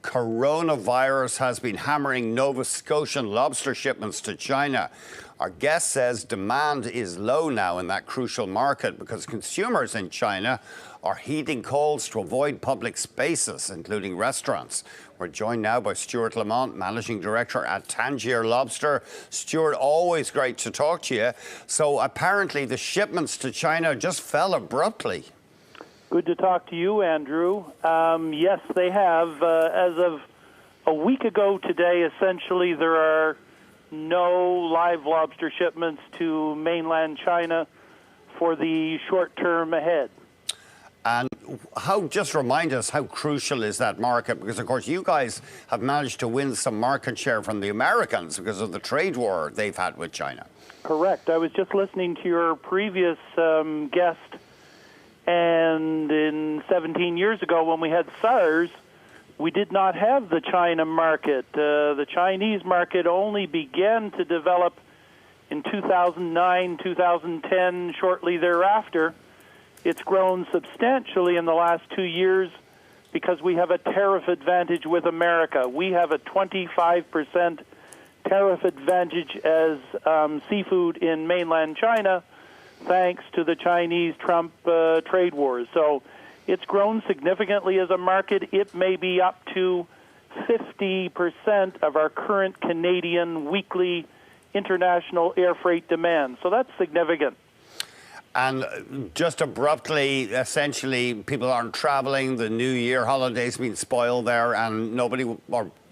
Coronavirus has been hammering Nova Scotian lobster shipments to China. Our guest says demand is low now in that crucial market because consumers in China are heeding calls to avoid public spaces, including restaurants. We're joined now by Stewart Lamont, Managing Director at Tangier Lobster. Stewart, always great to talk to you. So apparently the shipments to China just fell abruptly. Good to talk to you, Andrew. Yes, they have. As of a week ago today, essentially, there are no live lobster shipments to mainland China for the short term ahead. And just remind us, how crucial is that market? Because, of course, you guys have managed to win some market share from the Americans because of the trade war they've had with China. Correct. I was just listening to your previous guest. And 17 years ago, when we had SARS, we did not have the China market. The Chinese market only began to develop in 2009, 2010, shortly thereafter. It's grown substantially in the last 2 years because we have a tariff advantage with America. We have a 25% tariff advantage as seafood in mainland China, thanks to the Chinese-Trump trade wars. So it's grown significantly as a market. It may be up to 50% of our current Canadian weekly international air freight demand. So that's significant. And just abruptly, essentially, people aren't traveling. The New Year holiday's been spoiled there, and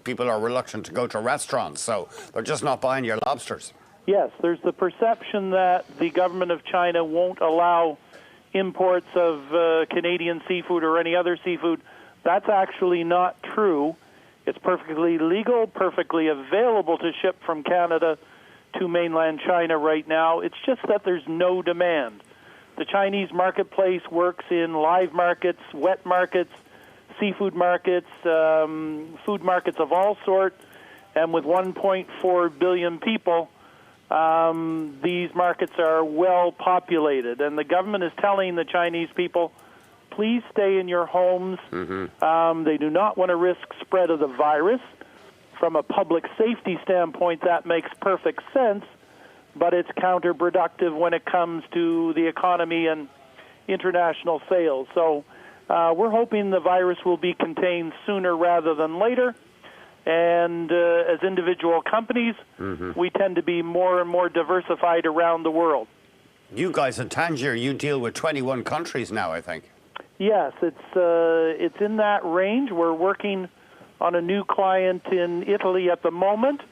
people are reluctant to go to restaurants. So they're just not buying your lobsters. Yes, there's the perception that the government of China won't allow imports of Canadian seafood or any other seafood. That's actually not true. It's perfectly legal, perfectly available to ship from Canada to mainland China right now. It's just that there's no demand. The Chinese marketplace works in live markets, wet markets, seafood markets, food markets of all sorts, and with 1.4 billion people, these markets are well populated, and the government is telling the Chinese people, please stay in your homes. They do not want to risk spread of the virus. From a public safety standpoint, that makes perfect sense, but it's counterproductive when it comes to the economy and international sales. So we're hoping the virus will be contained sooner rather than later. And as individual companies, we tend to be more and more diversified around the world. You guys at Tangier, you deal with 21 countries now, I think. Yes, it's in that range. We're working on a new client in Italy at the moment.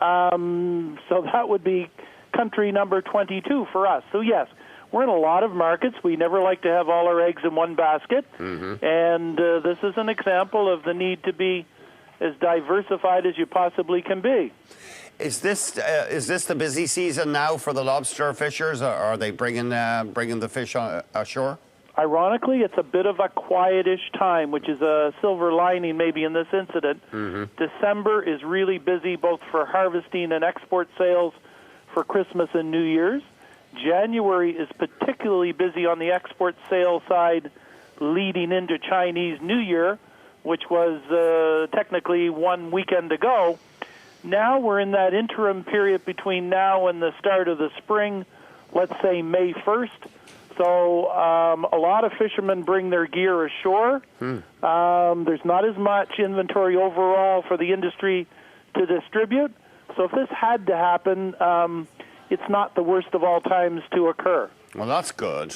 So that would be country number 22 for us. So yes, we're in a lot of markets. We never like to have all our eggs in one basket. And this is an example of the need to be as diversified as you possibly can be. Is this the busy season now for the lobster fishers? Or are they bringing the fish ashore? Ironically, it's a bit of a quietish time, which is a silver lining maybe in this incident. December is really busy both for harvesting and export sales for Christmas and New Year's. January is particularly busy on the export sales side leading into Chinese New Year, which was technically 1 weekend ago. Now we're in that interim period between now and the start of the spring, let's say May 1st. So a lot of fishermen bring their gear ashore. There's not as much inventory overall for the industry to distribute. So if this had to happen, it's not the worst of all times to occur. Well, that's good.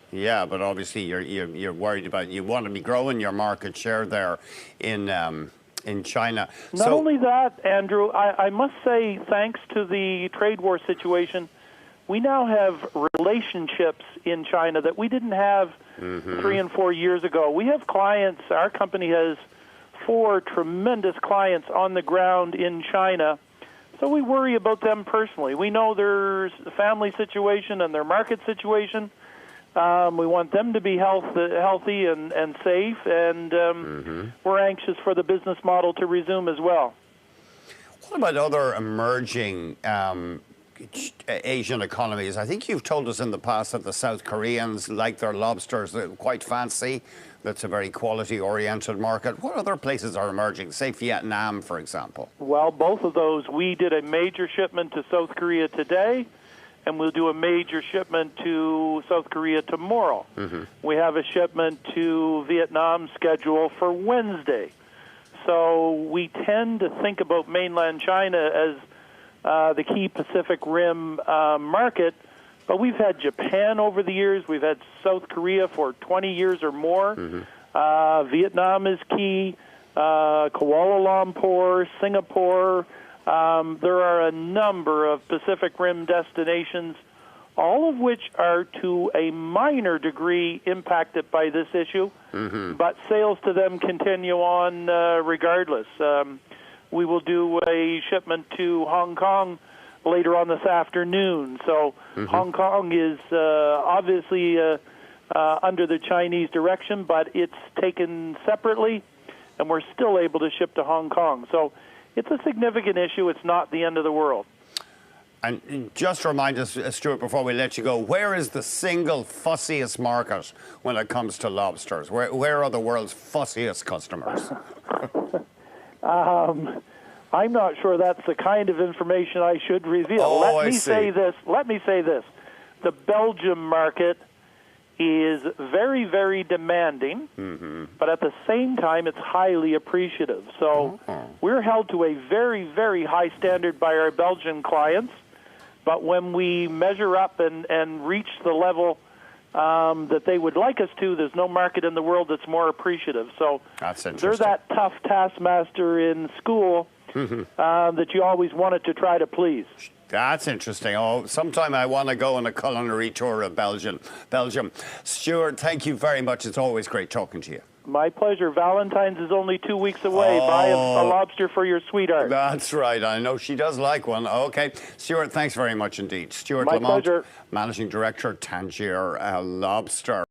Yeah, but obviously you're worried about, you want to be growing your market share there in China. Not only that, Andrew, I must say, thanks to the trade war situation, we now have relationships in China that we didn't have 3 and 4 years ago. We have clients, our company has 4 tremendous clients on the ground in China, so we worry about them personally. We know their family situation and their market situation. We want them to be healthy and safe, and we're anxious for the business model to resume as well. What about other emerging Asian economies. I think you've told us in the past that the South Koreans like their lobsters. They're quite fancy. That's a very quality-oriented market. What other places are emerging? Say Vietnam, for example. Well, both of those. We did a major shipment to South Korea today, and we'll do a major shipment to South Korea tomorrow. We have a shipment to Vietnam scheduled for Wednesday. So we tend to think about mainland China as the key Pacific Rim market, but we've had Japan over the years. We've had South Korea for 20 years or more. Vietnam is key. Kuala Lumpur, Singapore. There are a number of Pacific Rim destinations, all of which are to a minor degree impacted by this issue, but sales to them continue on regardless. We will do a shipment to Hong Kong later on this afternoon. So Hong Kong is obviously under the Chinese direction, but it's taken separately, and we're still able to ship to Hong Kong. So it's a significant issue. It's not the end of the world. And just remind us, Stewart, before we let you go, where is the single fussiest market when it comes to lobsters? Where are the world's fussiest customers? I'm not sure that's the kind of information I should reveal. Let me say this. The Belgium market is very, very demanding, but at the same time, it's highly appreciative. So we're held to a very, very high standard by our Belgian clients, but when we measure up and reach the level that they would like us to, there's no market in the world that's more appreciative. So that's interesting. They're that tough taskmaster in school that you always wanted to try to please. That's interesting. Oh, sometime I want to go on a culinary tour of Belgium. Stewart, thank you very much. It's always great talking to you. My pleasure. Valentine's is only 2 weeks away. Buy a lobster for your sweetheart. That's right. I know she does like one. Okay. Stewart, thanks very much indeed. Stewart Lamont, pleasure. Managing Director, Tangier Lobster.